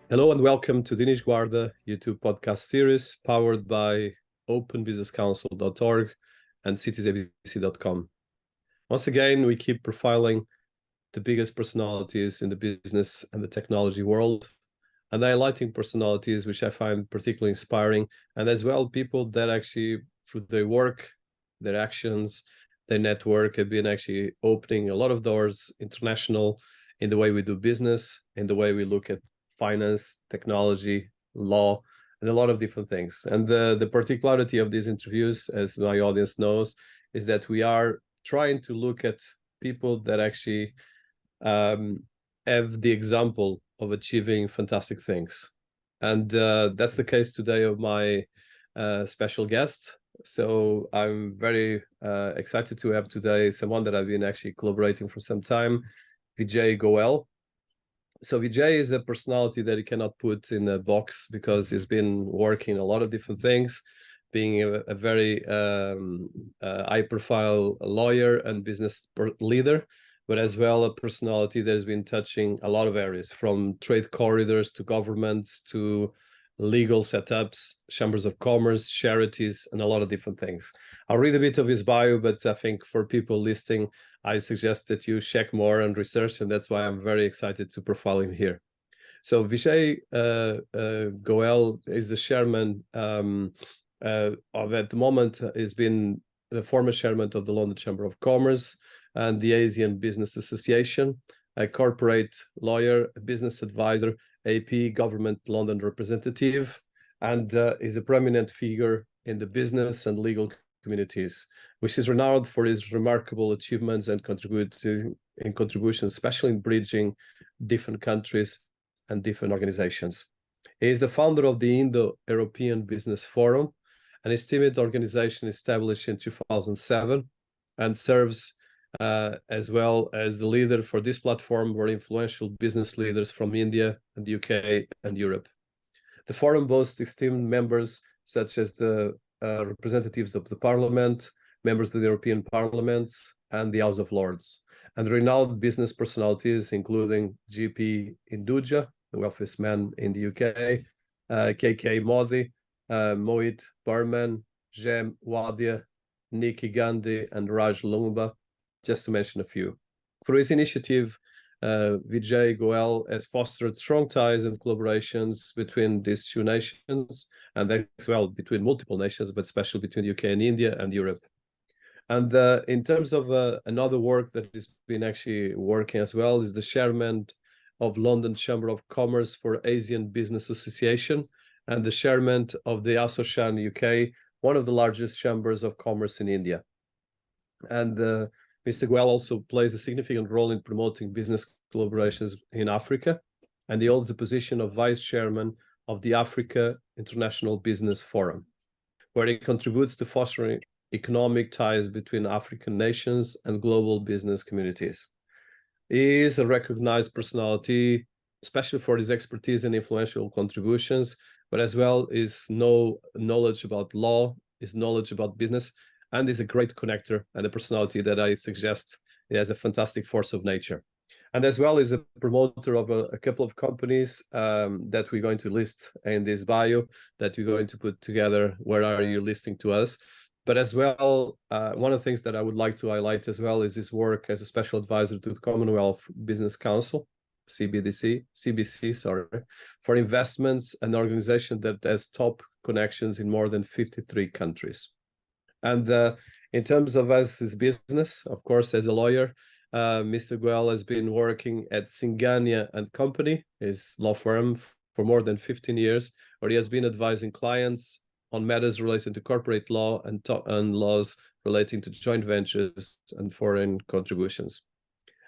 Hello and welcome to Dinis Guarda YouTube podcast series powered by openbusinesscouncil.org and citiesabc.com. Once again, we keep profiling the biggest personalities in the business and the technology world and highlighting personalities which I find particularly inspiring, and as well people that actually through their work, their actions, their network have been actually opening a lot of doors international in the way we do business, in the way we look at finance, technology, law, and a lot of different things. And the particularity of these interviews, as my audience knows, is that we are trying to look at people that actually have the example of achieving fantastic things. And that's the case today of my special guest. So I'm very excited to have today someone that I've been actually collaborating for some time, Vijay Goel. So Vijay is a personality that you cannot put in a box because he's been working a lot of different things, being a very high-profile lawyer and business leader, but as well a personality that has been touching a lot of areas, from trade corridors to governments to legal setups, chambers of commerce, charities, and a lot of different things. I'll read a bit of his bio, but I think for people listening, I suggest that you check more and research, and that's why I'm very excited to profile him here. So Vijay Goel is the chairman of, at the moment, has been the former chairman of the London Chamber of Commerce and the Asian Business Association, a corporate lawyer, a business advisor, AP government London representative, and is a prominent figure in the business and legal communities, which is renowned for his remarkable achievements and contributions, especially in bridging different countries and different organizations. He is the founder of the Indo-European Business Forum, an esteemed organization established in 2007, and serves as well as the leader for this platform where influential business leaders from India and the UK and Europe. The forum boasts esteemed members such as the representatives of the Parliament, members of the European Parliaments, and the House of Lords, and renowned business personalities including GP Hinduja, the wealthiest man in the UK, KK Modi, Mohit Burman, Jem Wadia, Nikki Gandhi, and Raj Lumumba, just to mention a few. Through his initiative, Vijay Goel has fostered strong ties and collaborations between these two nations, and as well between multiple nations, but especially between the UK and India and Europe. And in terms of another work that has been actually working as well is the chairman of London Chamber of Commerce for Asian Business Association and the chairman of the ASSOCHAM UK, one of the largest chambers of commerce in India. And Mr. Goel also plays a significant role in promoting business collaborations in Africa, and he holds the position of vice chairman of the Africa International Business Forum, where he contributes to fostering economic ties between African nations and global business communities. He is a recognized personality, especially for his expertise and influential contributions, but as well his knowledge about law, his knowledge about business, and is a great connector and a personality that I suggest has a fantastic force of nature. And as well is a promoter of a couple of companies that we're going to list in this bio that we're going to put together. Where are you listing to us? But as well, one of the things that I would like to highlight as well is his work as a special advisor to the Commonwealth Business Council, CBC, for investments, an organization that has top connections in more than 53 countries. And in terms of his business, of course, as a lawyer, Mr. Goel has been working at Singania and Company, his law firm, for more than 15 years, where he has been advising clients on matters related to corporate law and laws relating to joint ventures and foreign contributions.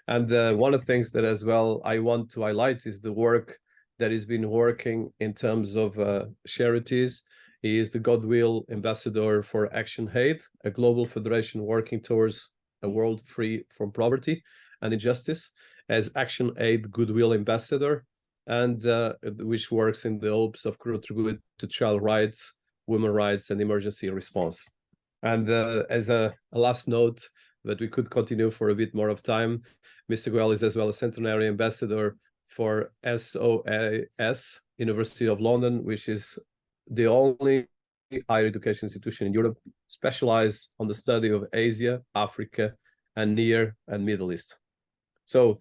And one of the things that as well I want to highlight is the work that he's been working in terms of charities. He is the Goodwill Ambassador for Action Aid, a global federation working towards a world free from poverty and injustice, as Action Aid Goodwill Ambassador, and which works in the hopes of contributing to child rights, women's rights, and emergency response. And as a last note, that we could continue for a bit more of time, Mr. Goel is as well a centenary ambassador for SOAS, University of London, which is the only higher education institution in Europe specialized on the study of Asia, Africa, and Near and Middle East. So,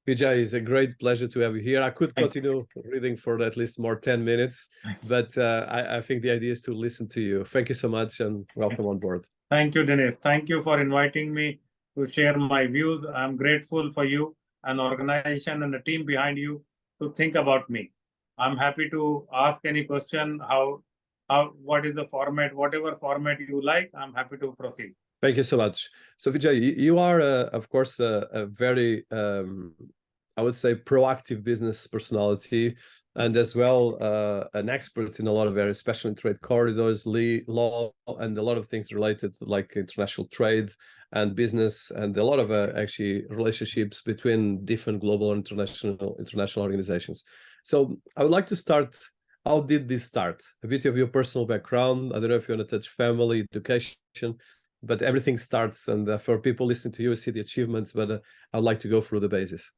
Vijay, it's a great pleasure to have you here. I could continue reading for at least more 10 minutes, but I think the idea is to listen to you. Thank you so much and welcome on board. Thank you, Dinis. Thank you for inviting me to share my views. I'm grateful for you, an organization and a team behind you to think about me. I'm happy to ask any question, what is the format, whatever format you like, I'm happy to proceed. Thank you so much. So Vijay, you are, of course, a very, I would say, proactive business personality, and as well an expert in a lot of areas, especially in trade corridors, law, and a lot of things related to like international trade and business, and a lot of actually relationships between different global and international organizations. So I would like to start. How did this start? A bit of your personal background. I don't know if you want to touch family, education, but everything starts, and for people listening to you, see the achievements, but I'd like to go through the basis.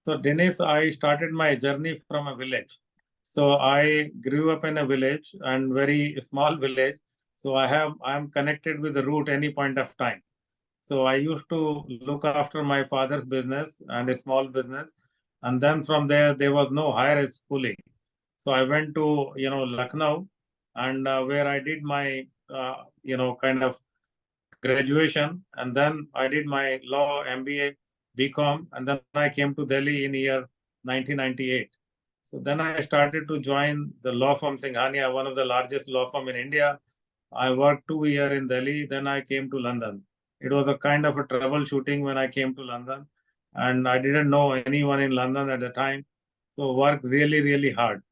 So Dinis, I started my journey from a village. So I grew up in a village, and very small village. So I'm connected with the root any point of time. So I used to look after my father's business and a small business. And then from there was no higher schooling. So I went to, Lucknow, and where I did my, kind of graduation. And then I did my law, MBA, BCom, and then I came to Delhi in year 1998. So then I started to join the law firm Singhania, one of the largest law firm in India. I worked 2 years in Delhi, then I came to London. It was a kind of a troubleshooting when I came to London, and I didn't know anyone in London at the time. So worked really, really hard.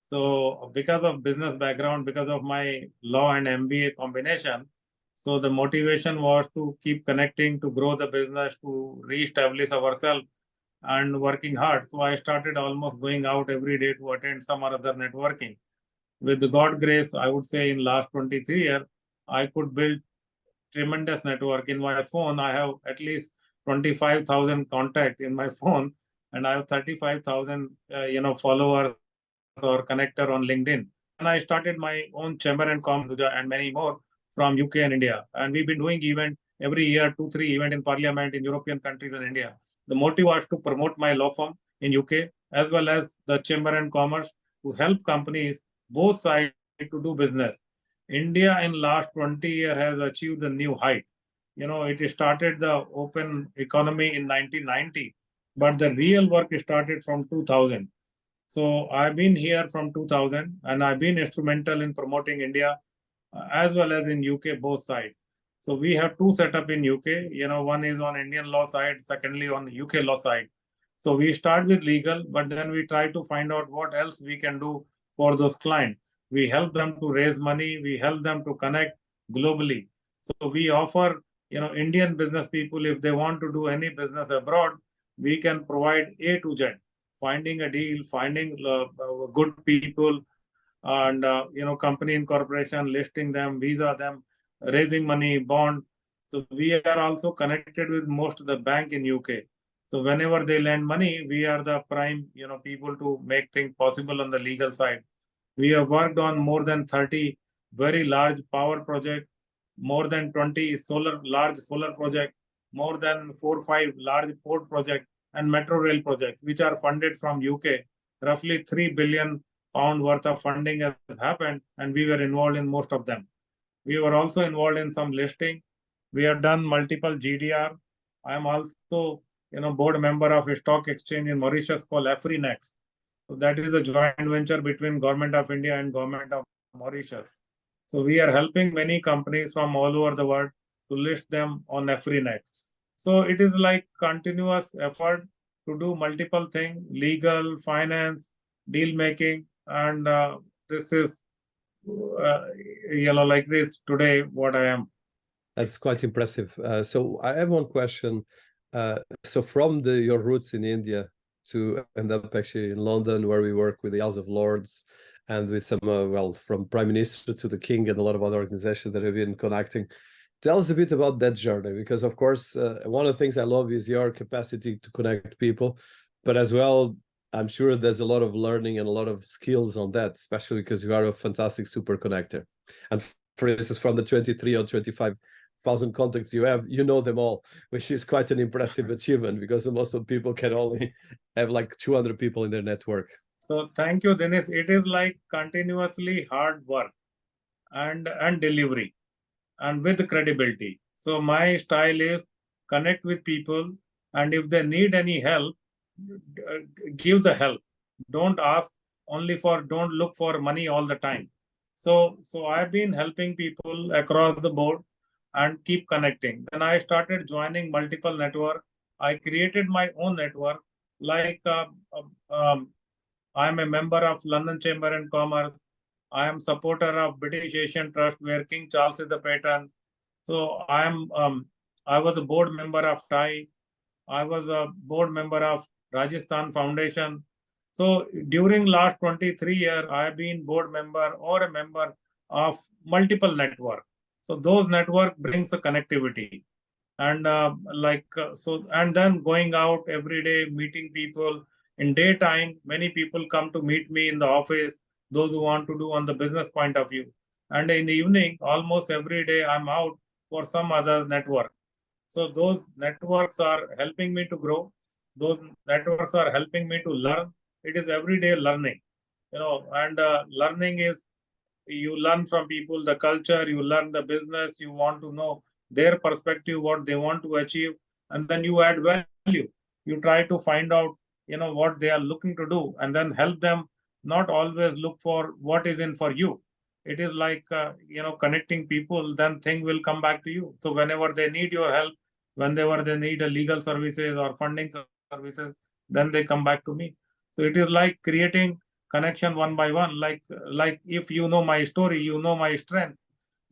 So because of business background, because of my law and MBA combination, so the motivation was to keep connecting, to grow the business, to reestablish ourselves and working hard. So I started almost going out every day to attend some or other networking. With the God grace, I would say in last 23 years, I could build tremendous network. In my phone, I have at least 25,000 contacts in my phone, and I have 35,000, followers or connector on LinkedIn. And I started my own chamber and and many more from UK and India. And we've been doing event every year, 2-3 event in Parliament in European countries and India. The motive was to promote my law firm in UK as well as the chamber and commerce to help companies both sides to do business. India in last 20 years has achieved a new height. It started the open economy in 1990, but the real work started from 2000. So I've been here from 2000, and I've been instrumental in promoting India as well as in UK, both sides. So we have two setup in UK. One is on Indian law side, secondly on UK law side. So we start with legal, but then we try to find out what else we can do for those clients. We help them to raise money. We help them to connect globally. So we offer, Indian business people, if they want to do any business abroad, we can provide A to Z. Finding a deal, finding good people, and company incorporation, listing them, visa them, raising money, bond. So we are also connected with most of the bank in UK. So whenever they lend money, we are the prime, people to make things possible on the legal side. We have worked on more than 30 very large power projects, more than 20 large solar projects, more than 4 or 5 large port projects, and metro rail projects, which are funded from UK. Roughly £3 billion worth of funding has happened, and we were involved in most of them. We were also involved in some listing. We have done multiple GDR. I am also, board member of a stock exchange in Mauritius called AfriNext. So that is a joint venture between Government of India and Government of Mauritius. So we are helping many companies from all over the world to list them on AfriNext. So it is like continuous effort to do multiple things: legal, finance, deal making, and this is, like this today, what I am. That's quite impressive. So I have one question. So from your roots in India to end up actually in London, where we work with the House of Lords and with some, from Prime Minister to the King and a lot of other organizations that have been connecting. Tell us a bit about that journey, because of course, one of the things I love is your capacity to connect people, but as well, I'm sure there's a lot of learning and a lot of skills on that, especially because you are a fantastic super connector. And for instance, from the 23 or 25,000 contacts you have, you know them all, which is quite an impressive achievement, because most of people can only have like 200 people in their network. So thank you, Dinis. It is like continuously hard work and delivery and with credibility. So my style is connect with people, and if they need any help, give the help. Don't ask only for, don't look for money all the time. So I've been helping people across the board and keep connecting. Then I started joining multiple network. I created my own network, like I'm a member of London Chamber and Commerce. I am supporter of British Asian Trust, where King Charles is the patron. So I was a board member of TAI. I was a board member of Rajasthan Foundation. So during last 23 years, I have been board member or a member of multiple network. So those network brings a connectivity, and and then going out every day, meeting people. In daytime, many people come to meet me in the office, those who want to do on the business point of view. And in the evening, almost every day, I'm out for some other network. So those networks are helping me to grow. Those networks are helping me to learn. It is everyday learning, and learning is, you learn from people, the culture, you learn the business, you want to know their perspective, what they want to achieve, and then you add value. You try to find out, what they are looking to do, and then help them. Not always look for what is in for you. It is like, connecting people, then thing will come back to you. So whenever they need your help, whenever they need a legal services or funding services, then they come back to me. So it is like creating connection one by one. Like if you know my story, you know my strength,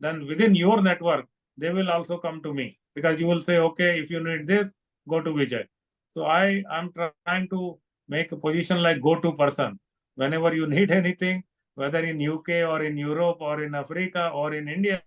then within your network they will also come to me, because you will say, okay, if you need this, go to Vijay. So I'm trying to make a position like go-to person. Whenever you need anything, whether in UK or in Europe or in Africa or in India,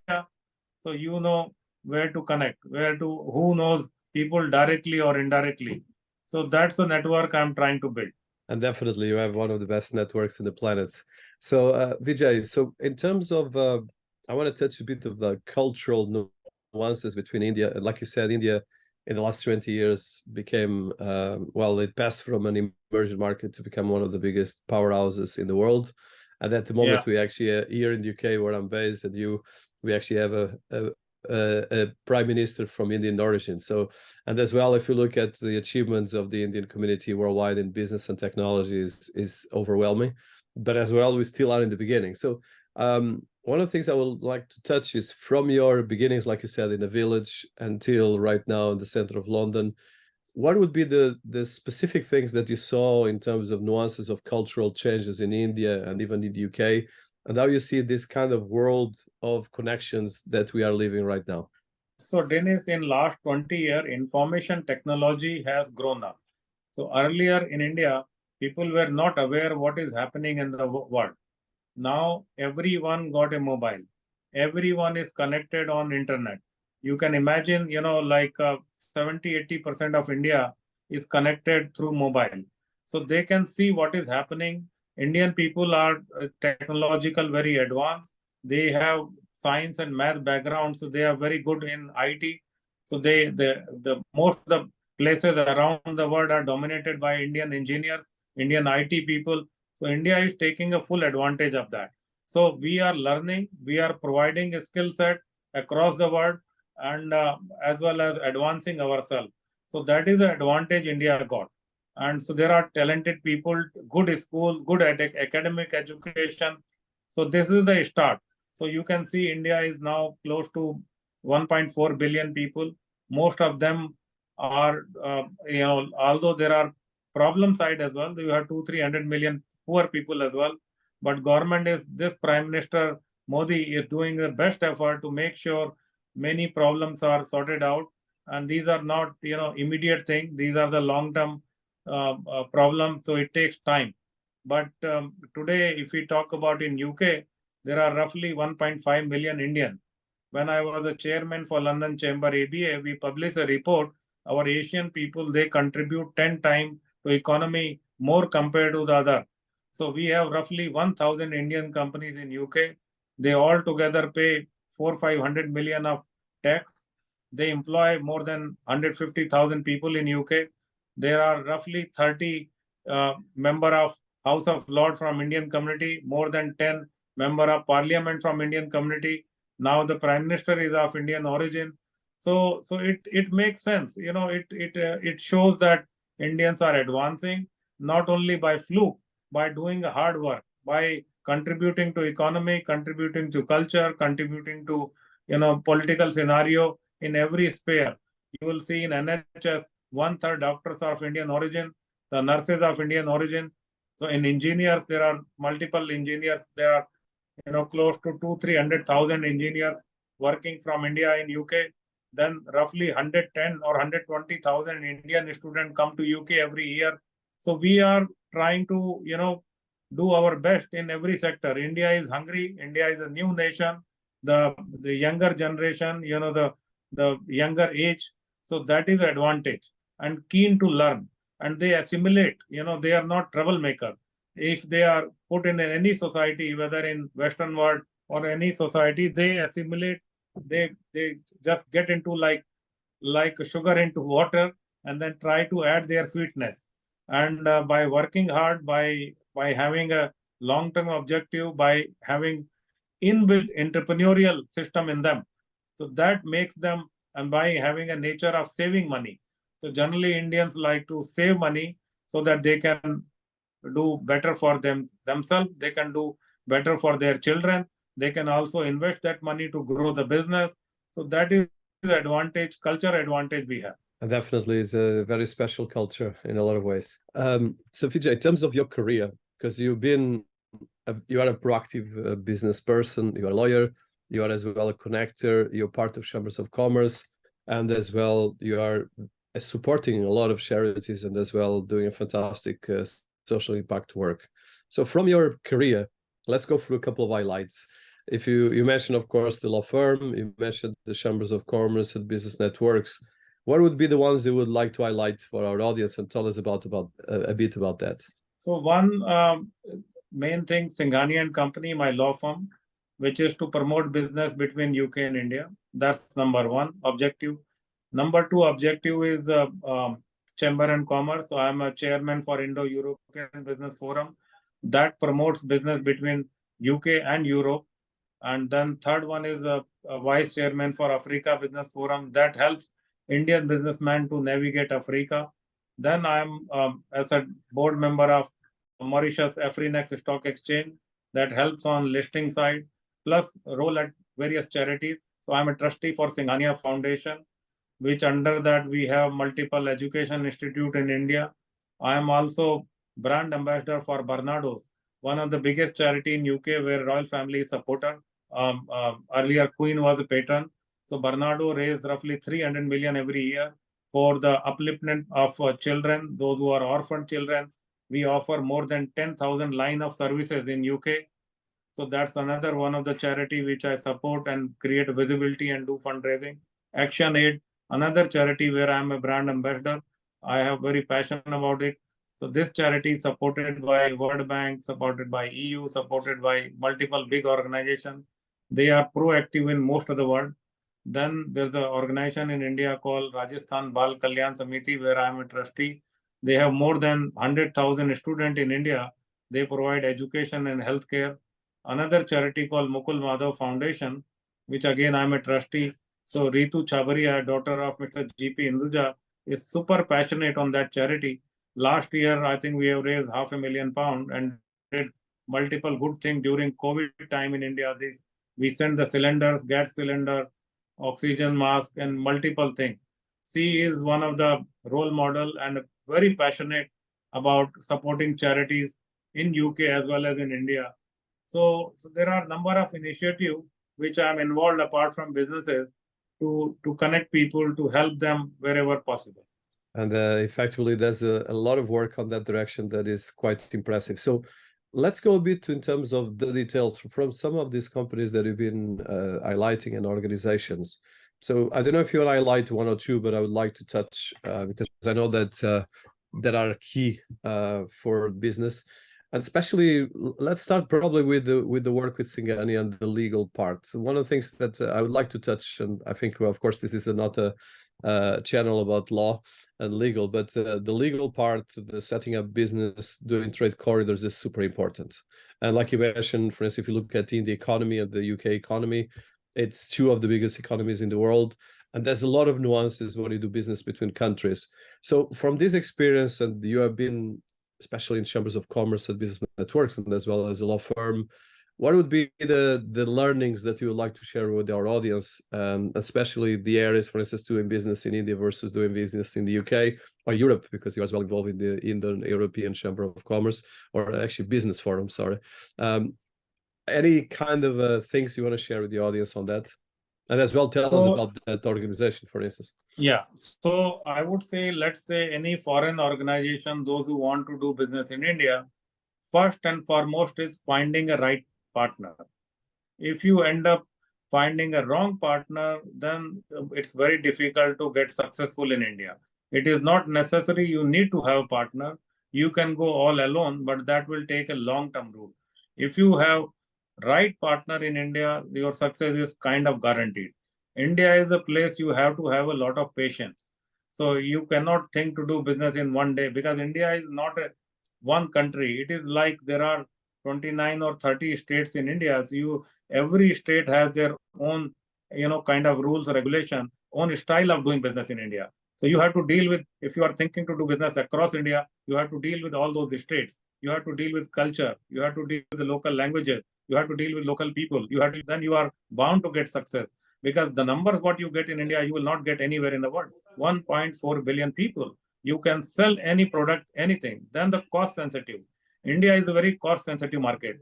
so you know where to connect, who knows people directly or indirectly. So that's the network I'm trying to build. And definitely, you have one of the best networks in the planet. So, Vijay, so in terms of, I want to touch a bit of the cultural nuances between India. Like you said, India in the last 20 years became, well, it passed from an emerging market to become one of the biggest powerhouses in the world. And at the moment, we actually, here in the UK, where I'm based, and we actually have a prime minister from Indian origin. So, and as well, if you look at the achievements of the Indian community worldwide in business and technology is overwhelming. But as well, we still are in the beginning. So one of the things I would like to touch is from your beginnings, like you said, in a village until right now in the center of London. What would be the specific things that you saw in terms of nuances of cultural changes in India and even in the UK, and how you see this kind of world of connections that we are living right now? So Dennis, in last 20 years, information technology has grown up. So earlier in India, people were not aware what is happening in the world. Now everyone got a mobile. Everyone is connected on internet. You can imagine, 70-80% of India is connected through mobile. So they can see what is happening. Indian people are technological, very advanced. They have science and math background, so they are very good in IT. So the most of the places around the world are dominated by Indian engineers, Indian IT people. So India is taking a full advantage of that. So we are learning, we are providing a skill set across the world, and as well as advancing ourselves. So that is the advantage India got. And so there are talented people, good schools, good academic education. So this is the start. So you can see India is now close to 1.4 billion people. Most of them are, although there are problem side as well, you have 200-300 million poor people as well. But government is, this Prime Minister Modi is doing the best effort to make sure many problems are sorted out. And these are not, immediate thing. These are the long-term problems. So it takes time. But today, if we talk about in UK, there are roughly 1.5 million Indians. When I was a chairman for London Chamber ABA, we published a report. Our Asian people, they contribute 10 times to economy more compared to the other. So we have roughly 1,000 Indian companies in UK. They all together pay 400-500 million of tax. They employ more than 150,000 people in UK. There are roughly 30 member of House of Lords from Indian community, more than 10 member of Parliament from Indian community. Now the Prime Minister is of Indian origin. So it makes sense. It shows that Indians are advancing not only by fluke, by doing hard work, by contributing to economy, contributing to culture, contributing to political scenario in every sphere. You will see in NHS 1/3 doctors of Indian origin, the nurses of Indian origin. So in engineers, there are multiple engineers. There are close to 200,000-300,000 engineers working from India in UK. Then roughly 110 or 120,000 Indian students come to UK every year. So we are trying to do our best in every sector. India is hungry. India is a new nation. The younger generation, the younger age. So that is advantage, and keen to learn, and they assimilate. They are not troublemaker. If they are put in any society, whether in Western world or any society, they assimilate. They just get into like sugar into water, and then try to add their sweetness. And by working hard, by having a long-term objective, by having inbuilt entrepreneurial system in them, so that makes them, and by having a nature of saving money. So generally Indians like to save money so that they can do better for themselves, they can do better for their children, they can also invest that money to grow the business. So that is the advantage, culture advantage we have. And definitely is a very special culture in a lot of ways. So Vijay, in terms of your career, because you are a proactive business person, you are a lawyer, you are as well a connector, you're part of chambers of commerce, and as well you are supporting a lot of charities, and as well doing a fantastic social impact work. So from your career, let's go through a couple of highlights. If you mentioned, of course, the law firm, you mentioned the chambers of commerce and business networks. What would be the ones you would like to highlight for our audience and tell us about a bit about that? So one main thing, Singhania and Company, my law firm, which is to promote business between UK and India. That's number one objective. Number two objective is Chamber and Commerce. So I'm a chairman for Indo-European Business Forum that promotes business between UK and Europe. And then third one is a vice chairman for Africa Business Forum that helps Indian businessmen to navigate Africa. Then I'm as a board member of Mauritius Afrinex Stock Exchange that helps on listing side, plus role at various charities. So I'm a trustee for Singhania Foundation, which under that we have multiple education institute in India. I am also brand ambassador for Barnardo's, one of the biggest charity in UK where royal family is supporter. Earlier Queen was a patron. So Barnardo raised roughly 300 million every year for the upliftment of children, those who are orphan children. We offer more than 10,000 line of services in UK. So that's another one of the charity which I support and create visibility and do fundraising. Action Aid, another charity where I'm a brand ambassador. I have very passion about it. So this charity is supported by World Bank, supported by EU, supported by multiple big organizations. They are proactive in most of the world. Then there's an organization in India called Rajasthan Bal Kalyan Samiti, where I'm a trustee. They have more than 100,000 students in India. They provide education and healthcare. Another charity called Mukul Madhav Foundation, which again I'm a trustee. So Ritu Chabaria, daughter of Mr. G.P. Hinduja, is super passionate on that charity. Last year, I think we have raised £500,000 and did multiple good things during COVID time in India. We sent the cylinders, gas cylinder, oxygen mask, and multiple things. She is one of the role model and very passionate about supporting charities in UK as well as in India. So there are a number of initiatives which I'm involved apart from businesses to connect people, to help them wherever possible. And effectively, there's a lot of work on that direction that is quite impressive. So let's go a bit in terms of the details from some of these companies that you've been highlighting and organizations. So I don't know if you'll highlight one or two, but I would like to touch, because I know that that are key for business. And especially, let's start probably with the work with Singani and the legal part. So one of the things that I would like to touch, and I think, of course, this is not a channel about law and legal, but the legal part, the setting up business, doing trade corridors is super important. And like you mentioned, for instance, if you look at the economy of the UK economy, it's two of the biggest economies in the world. And there's a lot of nuances when you do business between countries. So from this experience, and you have been, especially in chambers of commerce and business networks, and as well as a law firm, what would be the learnings that you would like to share with our audience, especially the areas, for instance, doing business in India versus doing business in the UK or Europe, because you're as well involved in the Indo-European Chamber of Commerce, or actually Business Forum, sorry. Any kind of things you want to share with the audience on that? And as well, tell us about that organization, for instance. Yeah, so I would say, let's say any foreign organization, those who want to do business in India, first and foremost is finding a right partner. If you end up finding a wrong partner, then it's very difficult to get successful in India. It is not necessary you need to have a partner. You can go all alone, but that will take a long-term route. If you have right partner in India, your success is kind of guaranteed. India is a place you have to have a lot of patience. So you cannot think to do business in one day, because India is not a one country. It is like there are 29 or 30 states in India. So every state has their own, kind of rules, regulation, own style of doing business in India. So you have to deal with, if you are thinking to do business across India, you have to deal with all those states. You have to deal with culture. You have to deal with the local languages. You have to deal with local people. Then you are bound to get success, because the numbers what you get in India, you will not get anywhere in the world. 1.4 billion people. You can sell any product, anything. Then the cost sensitive. India is a very cost sensitive market.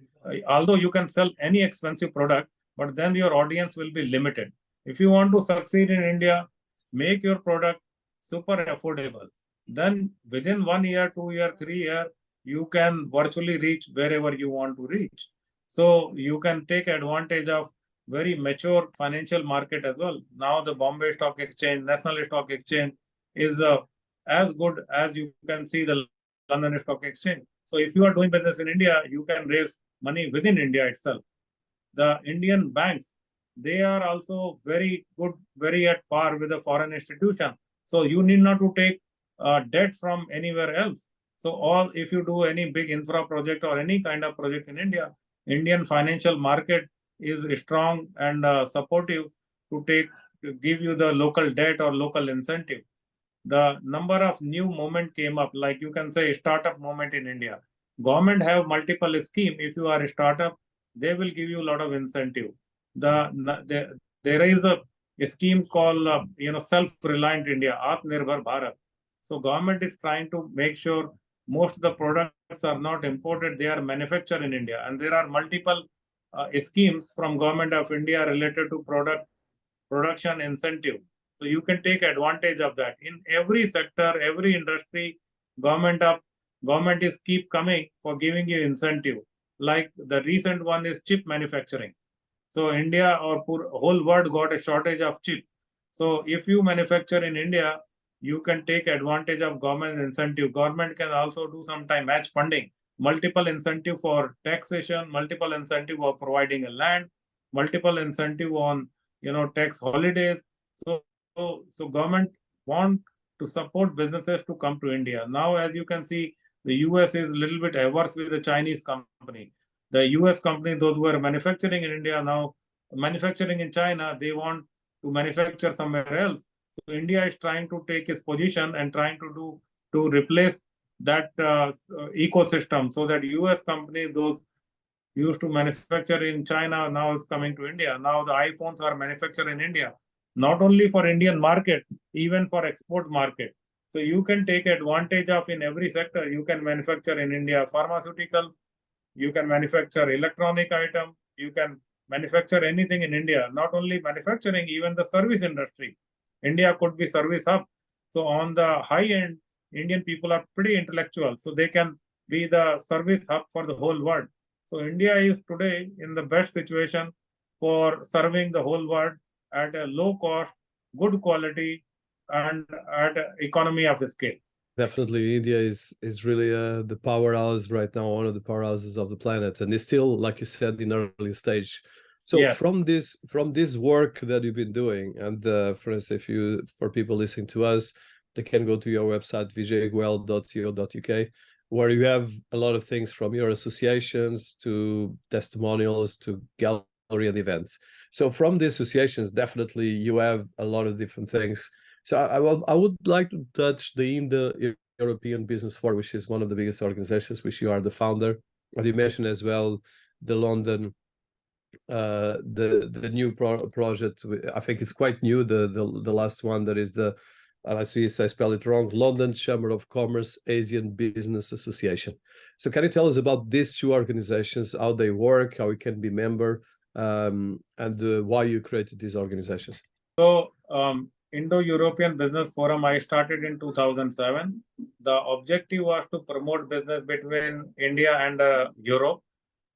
Although you can sell any expensive product, but then your audience will be limited. If you want to succeed in India, make your product super affordable. Then within 1 year, 2 year, 3 year, you can virtually reach wherever you want to reach. So you can take advantage of very mature financial market as well. Now the Bombay Stock Exchange, National Stock Exchange is as good as you can see the London Stock Exchange. So if you are doing business in India, you can raise money within India itself. The Indian banks, they are also very good, very at par with the foreign institution. So you need not to take debt from anywhere else. So if you do any big infra project or any kind of project in India, Indian financial market is strong and supportive to give you the local debt or local incentive. The number of new movement came up, like you can say startup movement in India. Government have multiple scheme. If you are a startup, they will give you a lot of incentive. There is a scheme called self-reliant India, Atmanirbhar Bharat. So government is trying to make sure most of the products are not imported, they are manufactured in India. And there are multiple schemes from government of India related to production incentive. So you can take advantage of that. In every sector, every industry, government is keep coming for giving you incentive. Like the recent one is chip manufacturing. So India or whole world got a shortage of chip. So if you manufacture in India, you can take advantage of government incentive. Government can also do sometime match funding, multiple incentive for taxation, multiple incentive for providing a land, multiple incentive on tax holidays. So government want to support businesses to come to India. Now, as you can see, the US is a little bit averse with the Chinese company. The US company, those who are manufacturing in India now, manufacturing in China, they want to manufacture somewhere else. So India is trying to take its position and trying to replace that ecosystem, so that US companies, those used to manufacture in China, now is coming to India. Now the iPhones are manufactured in India, not only for Indian market, even for export market. So you can take advantage of in every sector. You can manufacture in India pharmaceuticals, you can manufacture electronic item, you can manufacture anything in India. Not only manufacturing, even the service industry. India could be service hub. So on the high end, Indian people are pretty intellectual, so they can be the service hub for the whole world. So India is today in the best situation for serving the whole world at a low cost, good quality, and at economy of scale. Definitely, India is really the powerhouse right now, one of the powerhouses of the planet, and it's still, like you said, in early stage. So Yes. from this work that you've been doing, and for instance, for people listening to us, they can go to your website vijaygoel.co.uk, where you have a lot of things from your associations to testimonials to gallery and events. So from the associations, definitely you have a lot of different things. So I would like to touch the Indo-European Business Forum, which is one of the biggest organizations, which you are the founder. And you mentioned as well the London, the new project. I think it's quite new. The last one that is the, I see I spell it wrong, London Chamber of Commerce Asian Business Association. So can you tell us about these two organizations, how they work, how we can be member, and why you created these organizations? So Indo-European Business Forum, I started in 2007. The objective was to promote business between India and Europe.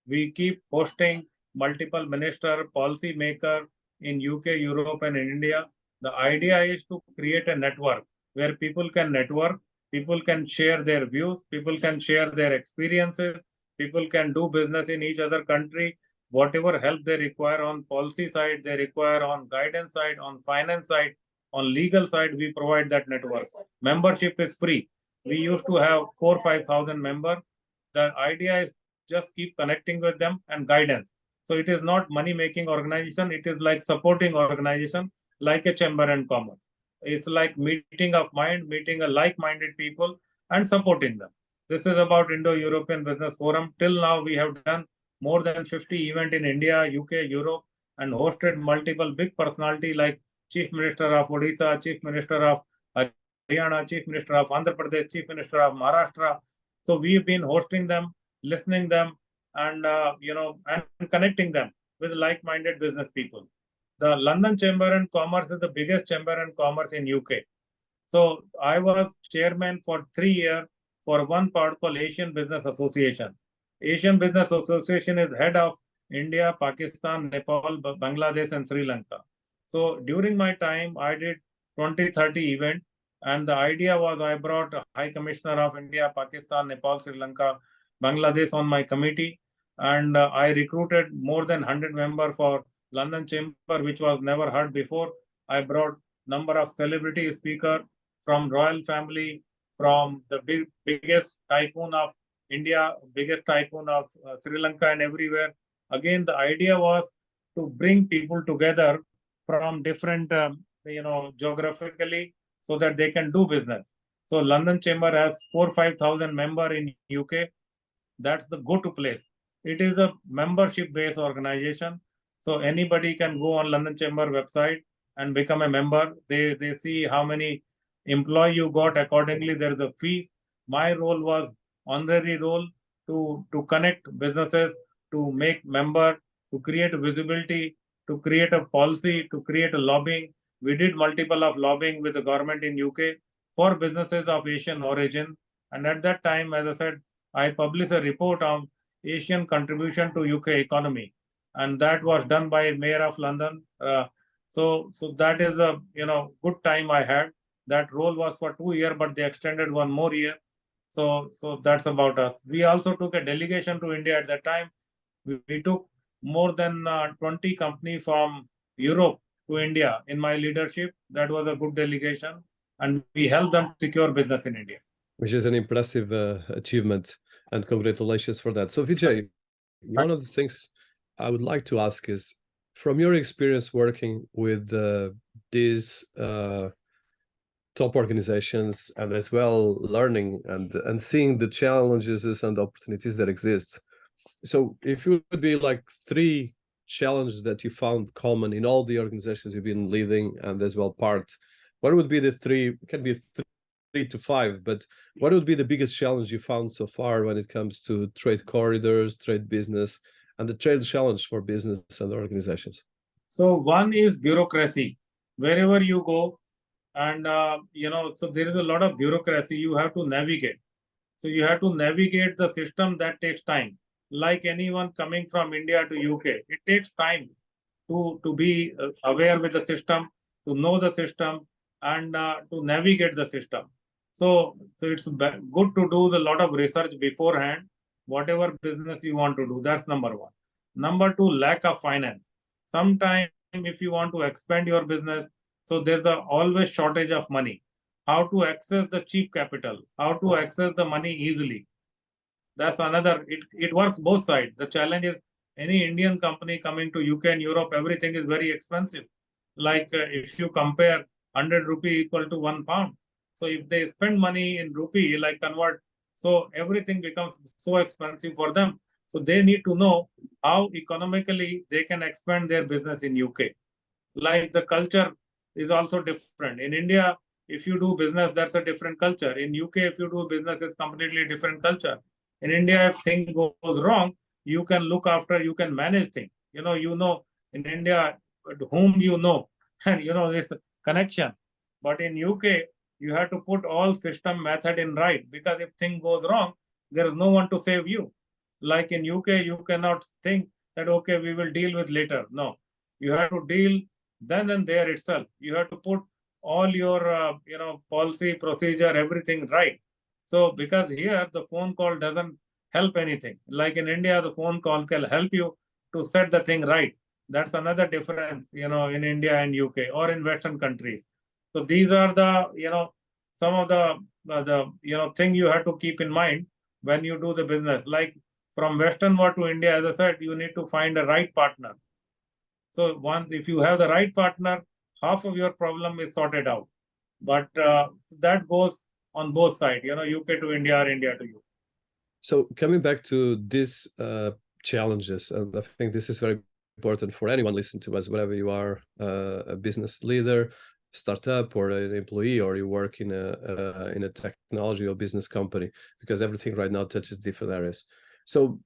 We keep hosting multiple minister, policy maker in UK, Europe, and in India. The idea is to create a network where people can network, people can share their views, people can share their experiences, people can do business in each other country. Whatever help they require on policy side, they require on guidance side, on finance side, on legal side, we provide that network. Membership is free. We used to have 4,000-5,000 members. The idea is just keep connecting with them and guidance. So it is not money-making organization. It is like supporting organization, like a chamber and commerce. It's like meeting of mind, meeting a like-minded people and supporting them. This is about Indo-European Business Forum. Till now, we have done more than 50 events in India, UK, Europe, and hosted multiple big personality like Chief Minister of Odisha, Chief Minister of Haryana, Chief Minister of Andhra Pradesh, Chief Minister of Maharashtra. So we've been hosting them, listening them, and and connecting them with like-minded business people. The London Chamber and Commerce is the biggest chamber and commerce in UK. So I was chairman for 3 years for one part called Asian Business Association. Asian Business Association is head of India, Pakistan, Nepal, Bangladesh, and Sri Lanka. So during my time, I did 20, 30 events. And the idea was I brought High Commissioner of India, Pakistan, Nepal, Sri Lanka, Bangladesh on my committee. And I recruited more than 100 members for London Chamber, which was never heard before. I brought number of celebrity speakers from royal family, from the biggest tycoon of India, biggest tycoon of Sri Lanka and everywhere. Again, the idea was to bring people together from different, geographically, so that they can do business. So London Chamber has 4,000-5,000 members in UK. That's the go-to place. It is a membership-based organization. So anybody can go on London Chamber website and become a member. They see how many employee you got. Accordingly, there is a fee. My role was honorary role to connect businesses, to make member, to create visibility, to create a policy, to create a lobbying. We did multiple of lobbying with the government in UK for businesses of Asian origin. And at that time, as I said, I published a report on Asian contribution to UK economy, and that was done by Mayor of London. So that is a good time I had. That role was for 2 years, but they extended one more year. So that's about us. We also took a delegation to India at that time. We took more than 20 companies from Europe to India in my leadership. That was a good delegation, and we helped them secure business in India. Which is an impressive achievement, and congratulations for that. So Vijay, one of the things I would like to ask is, from your experience working with these top organizations, and as well learning and seeing the challenges and opportunities that exist. So if you would be like 3 challenges that you found common in all the organizations you've been leading and as well part, what would be the 3? It can be 3 to 5, but what would be the biggest challenge you found so far when it comes to trade corridors, trade business, and the trade challenge for business and organizations? So one is bureaucracy. Wherever you go, and so there is a lot of bureaucracy you have to navigate. So you have to navigate the system. That takes time. Like anyone coming from India to UK, it takes time to be aware with the system, to know the system, and to navigate the system. So it's good to do a lot of research beforehand, whatever business you want to do. That's number one. Number two, lack of finance. Sometimes if you want to expand your business, so there's always shortage of money. How to access the cheap capital, how to access the money easily. That's another, it works both sides. The challenge is any Indian company coming to UK and Europe, everything is very expensive. Like if you compare 100 rupee equal to £1. So if they spend money in rupee, like convert, so everything becomes so expensive for them. So they need to know how economically they can expand their business in UK. Like the culture is also different. In India, if you do business, that's a different culture. In UK, if you do business, it's completely different culture. In India, if thing goes wrong, you can look after, you can manage things. In India, whom you know, and this connection. But in UK, you have to put all system method in right, because if thing goes wrong, there is no one to save you. Like in UK, you cannot think that, okay, we will deal with later. No, you have to deal then and there itself. You have to put all your, policy, procedure, everything right. So because here the phone call doesn't help anything. Like in India, the phone call can help you to set the thing right. That's another difference, in India and UK or in Western countries. So these are the, some of the thing you have to keep in mind when you do the business. Like from Western world to India, as I said, you need to find a right partner. So once if you have the right partner, half of your problem is sorted out. But that goes on both sides, UK to India or India to UK. So coming back to these challenges, and I think this is very important for anyone listening to us, whether you are a business leader, startup, or an employee, or you work in a technology or business company, because everything right now touches different areas. So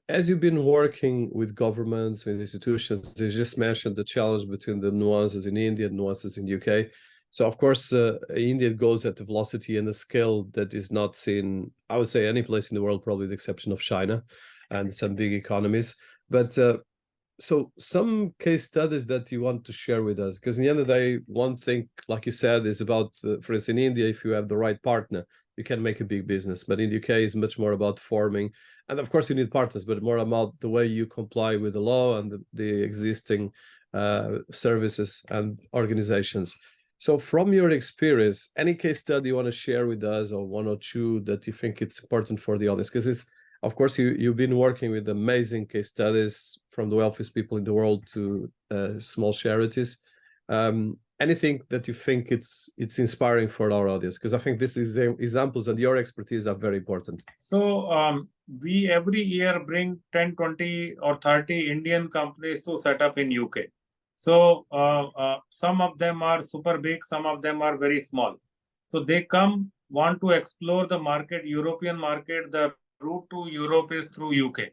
as you've been working with governments and institutions, you just mentioned the challenge between the nuances in India and nuances in UK. So of course, India goes at a velocity and a scale that is not seen, I would say, any place in the world, probably the exception of China and some big economies. But so some case studies that you want to share with us, because in the end of the day, one thing, like you said, is about, for instance, in India, if you have the right partner, you can make a big business. But in the UK, it's much more about forming, and of course you need partners, but more about the way you comply with the law and the existing services and organizations. So from your experience, any case study you want to share with us, or one or two that you think it's important for the audience? Because it's, of course, you've been working with amazing case studies from the wealthiest people in the world to small charities. Anything that you think it's inspiring for our audience? Because I think this is examples and your expertise are very important. So we every year bring 10, 20 or 30 Indian companies to set up in UK. So some of them are super big, some of them are very small. So they come, want to explore the market, European market. The route to Europe is through UK,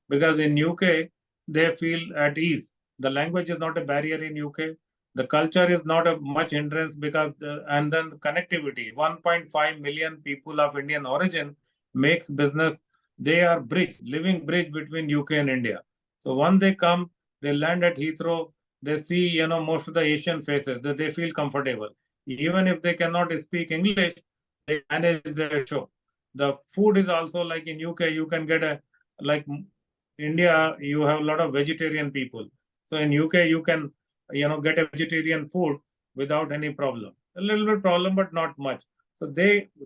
because in UK they feel at ease. The language is not a barrier in UK. The culture is not a much hindrance, because and then connectivity. 1.5 million people of Indian origin makes business. They are living bridge between UK and India. So once they come, they land at Heathrow. They see, most of the Asian faces. They feel comfortable. Even if they cannot speak English, they manage their show. The food is also like in UK. You can get like India, you have a lot of vegetarian people. So in UK, you can, get a vegetarian food without any problem. A little bit problem, but not much. So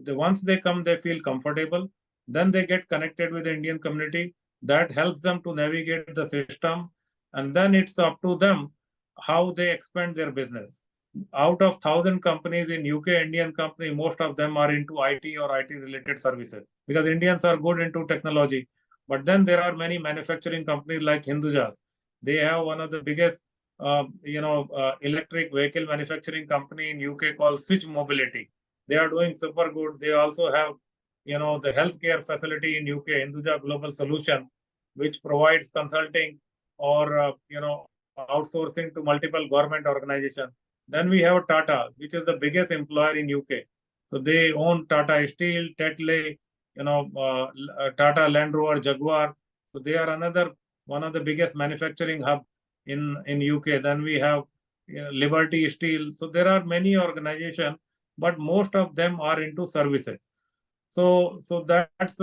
once they come, they feel comfortable. Then they get connected with the Indian community. That helps them to navigate the system. And then it's up to them how they expand their business. Out of 1,000 companies in UK, Indian company, most of them are into IT or IT related services, because Indians are good into technology. But then there are many manufacturing companies like Hindujas. They have one of the biggest, electric vehicle manufacturing company in UK called Switch Mobility. They are doing super good. They also have, the healthcare facility in UK, Hinduja Global Solution, which provides consulting or, outsourcing to multiple government organizations. Then we have Tata, which is the biggest employer in UK. So they own Tata Steel, Tetley, Tata Land Rover, Jaguar. So they are another one of the biggest manufacturing hub in UK. Then we have Liberty Steel. So there are many organizations but most of them are into services. So that's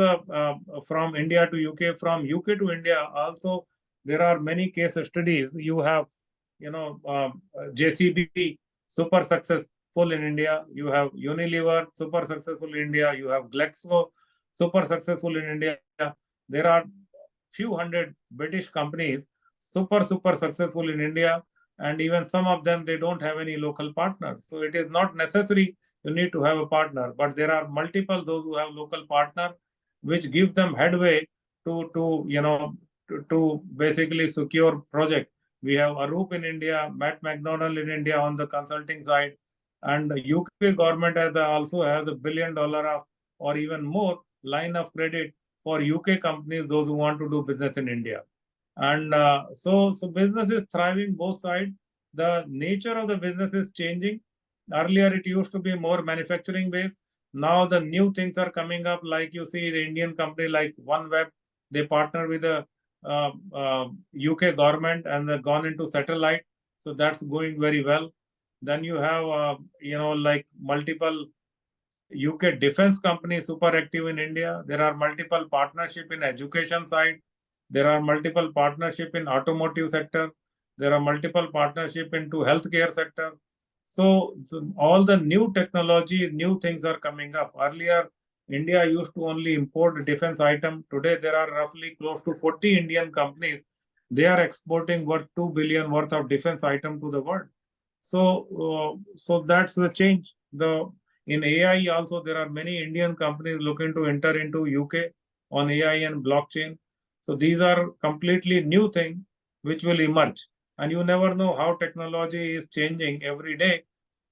from India to UK. From UK to India also, there are many case studies. You have, JCB, super successful in India. You have Unilever, super successful in India. You have Glaxo, super successful in India. There are few hundred British companies super successful in India, and even some of them, they don't have any local partners. So it is not necessary you need to have a partner, but there are multiple those who have local partner, which gives them headway to basically secure project. We have Arup in India, Matt McDonald in India on the consulting side, and the UK government also has $1 billion of or even more line of credit for UK companies, those who want to do business in India. And so business is thriving both sides. The nature of the business is changing. Earlier, it used to be more manufacturing based. Now the new things are coming up, like you see the Indian company like OneWeb, they partner with the UK government and they've gone into satellite. So that's going very well. Then you have, like multiple UK defense companies super active in India. There are multiple partnership in education side. There are multiple partnership in automotive sector. There are multiple partnership into healthcare sector. So all the new technology, new things are coming up. Earlier, India used to only import defense item. Today, there are roughly close to 40 Indian companies. They are exporting worth 2 billion worth of defense item to the world. So that's the change. In AI also, there are many Indian companies looking to enter into UK on AI and blockchain. So these are completely new things which will emerge. And you never know how technology is changing every day.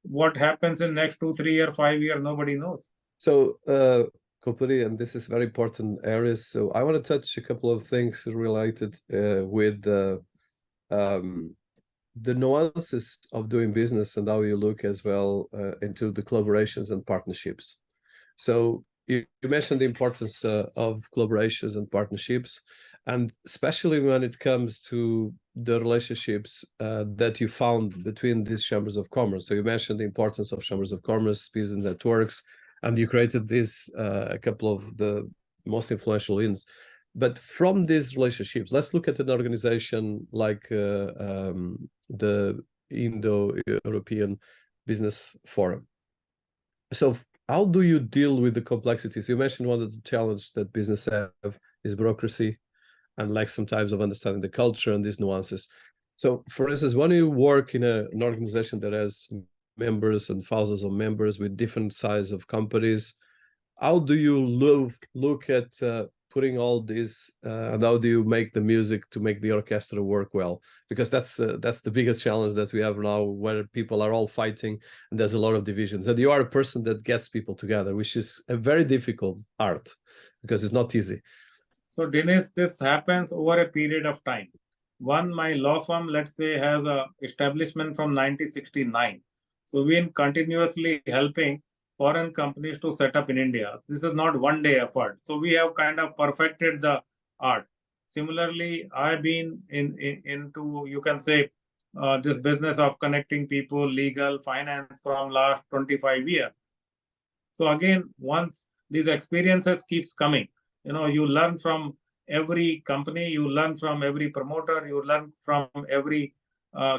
What happens in next 2, 3 years, 5 years, nobody knows. So completely, and this is very important areas. So I want to touch a couple of things related with the nuances of doing business and how you look as well into the collaborations and partnerships. So you mentioned the importance of collaborations and partnerships, and especially when it comes to the relationships that you found between these chambers of commerce. So you mentioned the importance of chambers of commerce, business networks, and you created this a couple of the most influential inns. But from these relationships, let's look at an organization like the Indo-European Business Forum. So how do you deal with the complexities? You mentioned one of the challenges that business have is bureaucracy and lack sometimes of understanding the culture and these nuances. So for instance, when you work in an organization that has members and thousands of members with different size of companies, how do you look at putting all this and how do you make the music to make the orchestra work well? Because that's the biggest challenge that we have now, where people are all fighting and there's a lot of divisions, and you are a person that gets people together, which is a very difficult art because it's not easy. So Dinis, this happens over a period of time. My law firm, let's say, has a establishment from 1969. So we've been continuously helping foreign companies to set up in India. This is not one day effort. So we have kind of perfected the art. Similarly, I've been into, you can say, this business of connecting people, legal, finance from last 25 years. So again, once these experiences keeps coming, you learn from every company, you learn from every promoter, you learn from every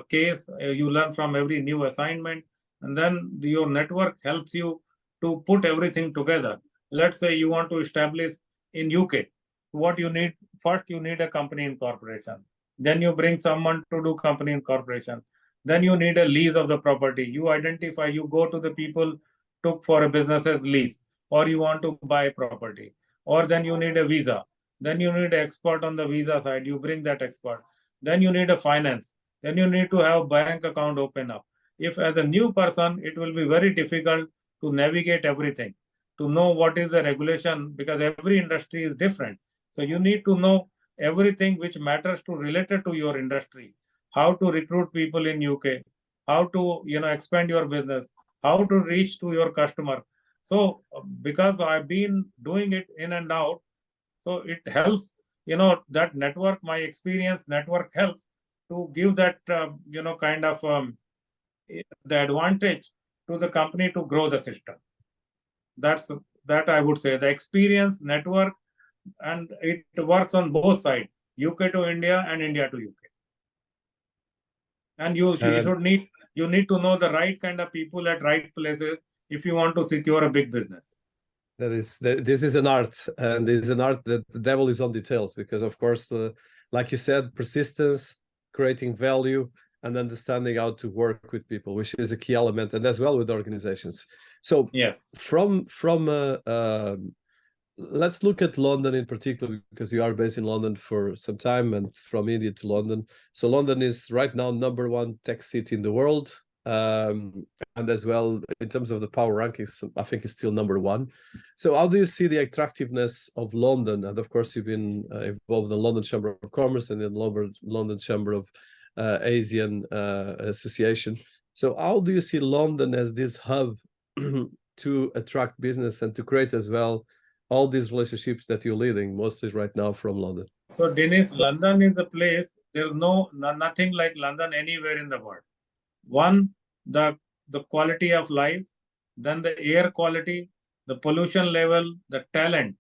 case, you learn from every new assignment, and then your network helps you to put everything together. Let's say you want to establish in UK. What you need, first you need a company incorporation. Then you bring someone to do company incorporation. Then you need a lease of the property. You identify, you go to the people took for a business's lease, or you want to buy property, or then you need a visa. Then you need an expert on the visa side. You bring that expert. Then you need a finance. Then you need to have bank account open up. If as a new person, it will be very difficult to navigate everything, to know what is the regulation, because every industry is different. So you need to know everything which matters to related to your industry, how to recruit people in UK, how to expand your business, how to reach to your customer. So because I've been doing it in and out, so it helps, that network, my experience network helps to give that, kind of the advantage to the company to grow the system. That I would say, the experience, network, and it works on both sides, UK to India and India to UK. And you need to know the right kind of people at right places if you want to secure a big business. This is an art, and it is an art that the devil is on details, because of course, like you said, persistence, creating value, and understanding how to work with people, which is a key element, and as well with organizations. So yes, from let's look at London in particular, because you are based in London for some time, and from India to London. So London is right now #1 tech city in the world. And as well, in terms of the power rankings, I think it's still #1. So how do you see the attractiveness of London? And of course, you've been involved in the London Chamber of Commerce and in the London Chamber of Asian Association. So how do you see London as this hub to attract business and to create as well all these relationships that you're leading, mostly right now from London? So Dinis, London is the place, there's nothing like London anywhere in the world. One, the quality of life, then the air quality, the pollution level, the talent,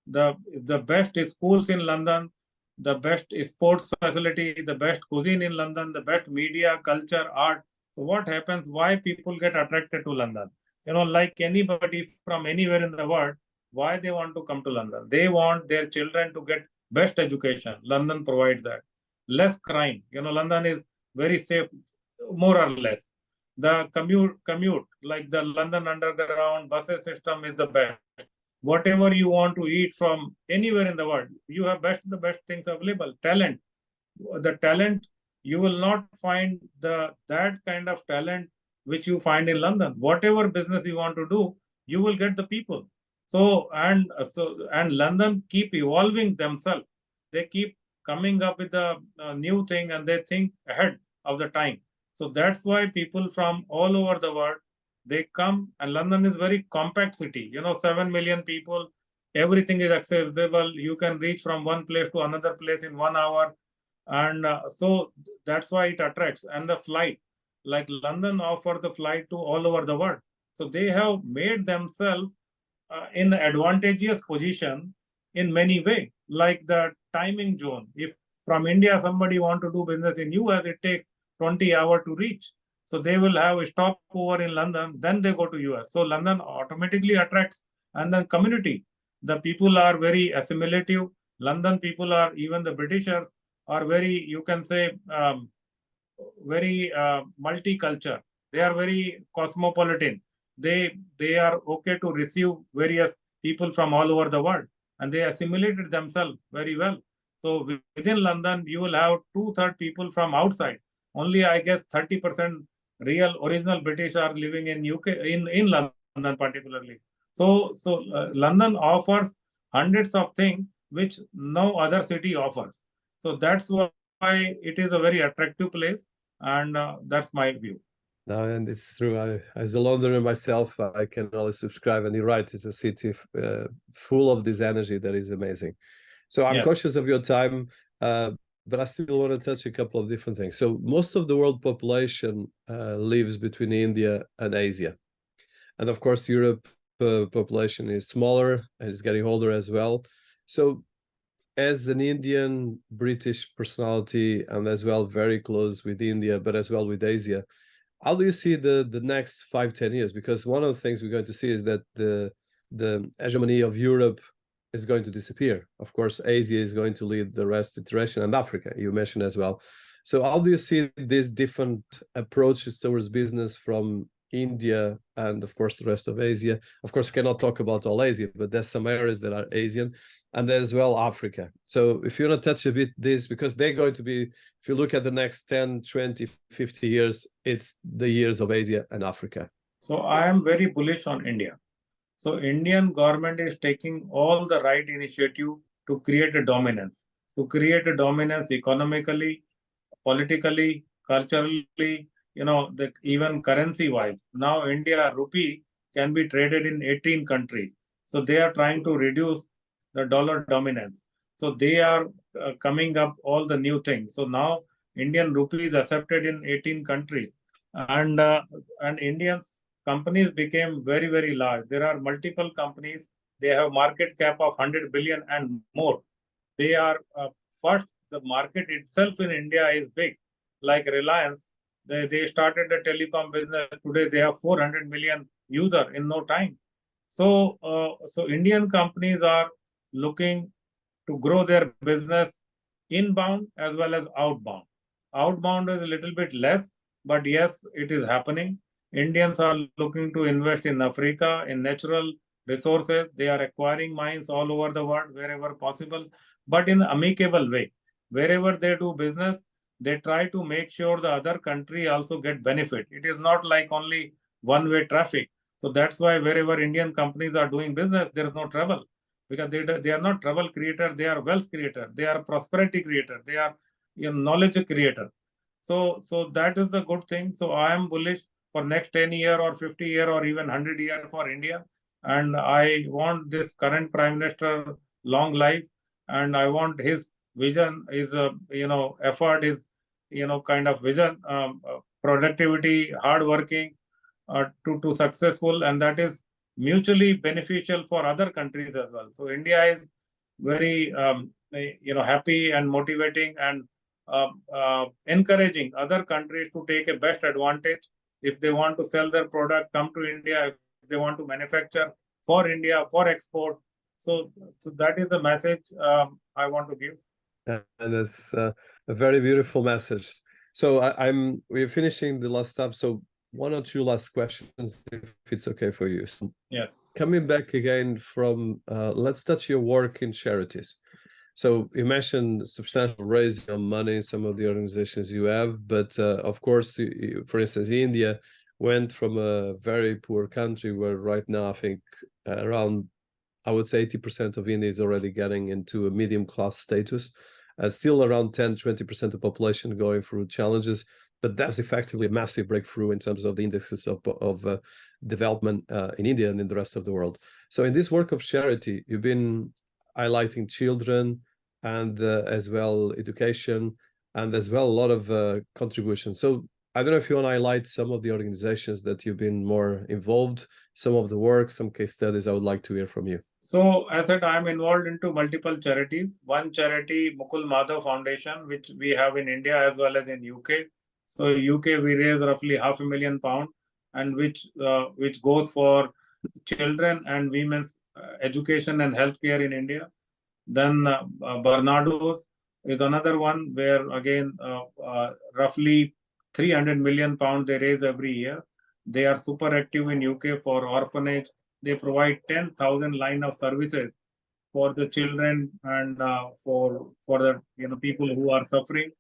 the best schools in London, the best sports facility, the best cuisine in London, the best media, culture, art. So what happens? Why people get attracted to London? Like anybody from anywhere in the world, why they want to come to London? They want their children to get best education. London provides that. Less crime. London is very safe, more or less. The commute, like the London Underground buses system is the best. Whatever you want to eat from anywhere in the world, you have the best things available. Talent, the talent, you will not find that kind of talent which you find in London. Whatever business you want to do, you will get the people. And London keep evolving themselves. They keep coming up with a new thing, and they think ahead of the time. So that's why people from all over the world, they come, and London is very compact city. 7 million people, everything is accessible. You can reach from one place to another place in 1 hour. And so that's why it attracts. And the flight, like London offer the flight to all over the world. So they have made themselves in advantageous position in many ways, like the timing zone. If from India somebody want to do business in US, it takes 20 hours to reach. So they will have a stopover in London, then they go to US. So London automatically attracts. And then community, the people are very assimilative. London people are, even the Britishers are very, you can say, very multicultural. They are very cosmopolitan. They are okay to receive various people from all over the world, and they assimilated themselves very well. So within London, you will have 2/3 people from outside. Only, I guess, 30% real original British are living in UK, in London particularly. So London offers hundreds of things which no other city offers. So that's why it is a very attractive place, and that's my view. No, and it's true. As a Londoner myself, I can only subscribe. And you're right, it's a city full of this energy that is amazing. So I'm conscious of your time, but I still want to touch a couple of different things. So most of the world population lives between India and Asia. And of course, Europe population is smaller and is getting older as well. So as an Indian British personality, and as well very close with India, but as well with Asia, how do you see the next 5-10 years? Because one of the things we're going to see is that the hegemony of Europe is going to disappear. Of course, Asia is going to lead the rest iteration, and Africa, you mentioned as well. So how do you see these different approaches towards business from India and, of course, the rest of Asia? Of course, we cannot talk about all Asia, but there's some areas that are Asian, and then as well Africa. So if you want to touch a bit this, because they're going to be, if you look at the next 10, 20, 50 years, it's the years of Asia and Africa. So I am very bullish on India. So Indian government is taking all the right initiative to create a dominance, economically, politically, culturally, even currency-wise. Now India rupee can be traded in 18 countries. So they are trying to reduce the dollar dominance. So they are coming up all the new things. So now Indian rupee is accepted in 18 countries, and Indians companies became very, very large. There are multiple companies. They have market cap of 100 billion and more. They are first, the market itself in India is big. Like Reliance, they started the telecom business. Today they have 400 million user in no time. So, so Indian companies are looking to grow their business inbound as well as outbound. Outbound is a little bit less, but yes, it is happening. Indians are looking to invest in Africa, in natural resources. They are acquiring mines all over the world, wherever possible, but in an amicable way. Wherever they do business, they try to make sure the other country also get benefit. It is not like only one-way traffic. So that's why wherever Indian companies are doing business, there is no trouble, because they are not trouble creator, they are wealth creator, they are prosperity creator, they are knowledge creator. So that is a good thing. So I am bullish for next 10 year or 50 year or even 100 year for India. And I want this current Prime Minister long life, and I want his vision, his effort, his kind of vision, productivity, hard working, to successful, and that is mutually beneficial for other countries as well. So India is very happy and motivating and encouraging other countries to take a best advantage. If they want to sell their product, come to India. If they want to manufacture for India, for export. So that is the message I want to give. And that's a very beautiful message. So we're finishing the last step. So one or two last questions, if it's okay for you. So yes. Coming back again from, let's touch your work in charities. So you mentioned substantial raising of money in some of the organizations you have, but of course, for instance, India went from a very poor country where right now I think around, I would say 80% of India is already getting into a medium class status. Still around 10-20% of the population going through challenges, but that's effectively a massive breakthrough in terms of the indexes of development in India and in the rest of the world. So in this work of charity, you've been highlighting children and as well education, and as well a lot of contributions. So I don't know if you want to highlight some of the organizations that you've been more involved, some of the work, some case studies I would like to hear from you. So as I said, I'm involved into multiple charities. One charity, Mukul Madhav Foundation, which we have in India as well as in UK. So UK we raise roughly £500,000, and which goes for children and women's education and healthcare in India. Then Barnados is another one where again roughly £300 million they raise every year. They are super active in UK for orphanage. They provide 10,000 line of services for the children and for the people who are suffering.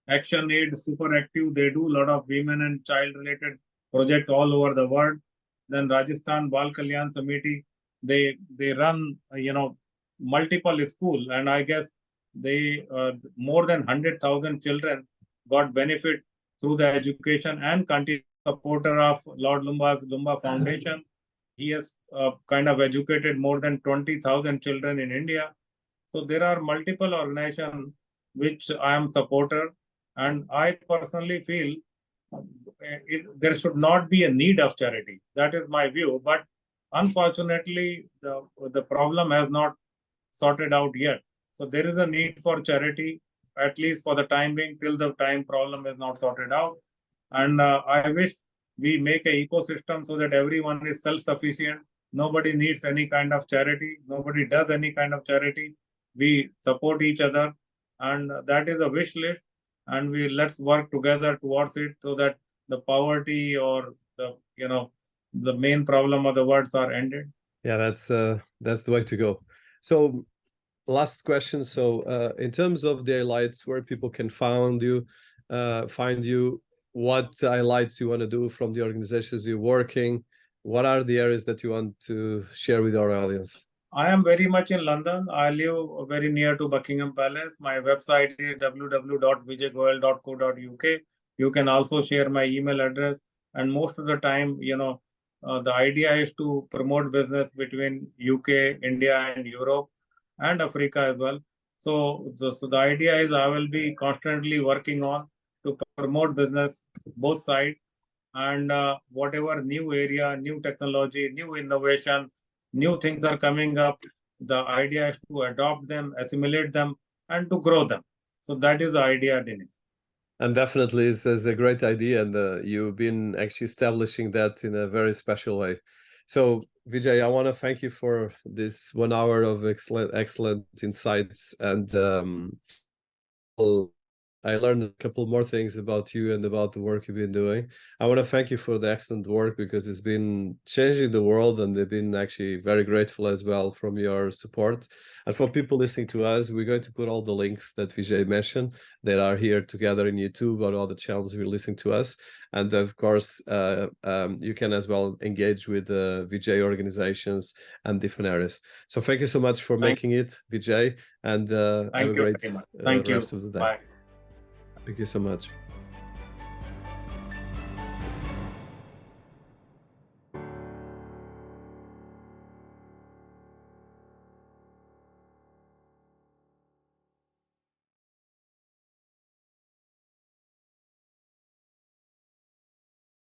Action Aid, super active. They do a lot of women and child related project all over the world. Then Rajasthan Bal Kalyan Samiti, they run multiple school, and I guess they more than 100,000 children got benefit through the education, and continue supporter of Lord Lumba's Lumba Foundation. He has kind of educated more than 20,000 children in India. So there are multiple organizations which I am supporter, and I personally feel there should not be a need of charity. That is my view. But unfortunately, the problem has not sorted out yet. So there is a need for charity, at least for the time being, till the time problem is not sorted out. And I wish we make an ecosystem so that everyone is self-sufficient. Nobody needs any kind of charity. Nobody does any kind of charity. We support each other, and that is a wish list. And let's work together towards it, so that the poverty or the main problem of the world are ended. Yeah, that's the way to go. So last question. So in terms of the highlights, where people can find you, what highlights you want to do from the organizations you're working, what are the areas that you want to share with our audience? I am very much in London. I live very near to Buckingham Palace. My website is www.vijaygoel.co.uk. You can also share my email address. And most of the time, the idea is to promote business between UK, India, and Europe, and Africa as well. So the idea is I will be constantly working on to promote business both sides. and whatever new area, new technology, new innovation, new things are coming up, the idea is to adopt them, assimilate them, and to grow them. So that is the idea, Dinis. And definitely it's a great idea, and you've been actually establishing that in a very special way. So Vijay, I want to thank you for this 1 hour of excellent insights, and I learned a couple more things about you and about the work you've been doing. I want to thank you for the excellent work, because it's been changing the world, and they've been actually very grateful as well from your support. And for people listening to us, we're going to put all the links that Vijay mentioned that are here together in YouTube or all the channels you're listening to us. And of course, you can as well engage with Vijay organizations and different areas. So thank you so much for making it, Vijay, and have a great Thank you. rest of the day. Bye. Thank you so much.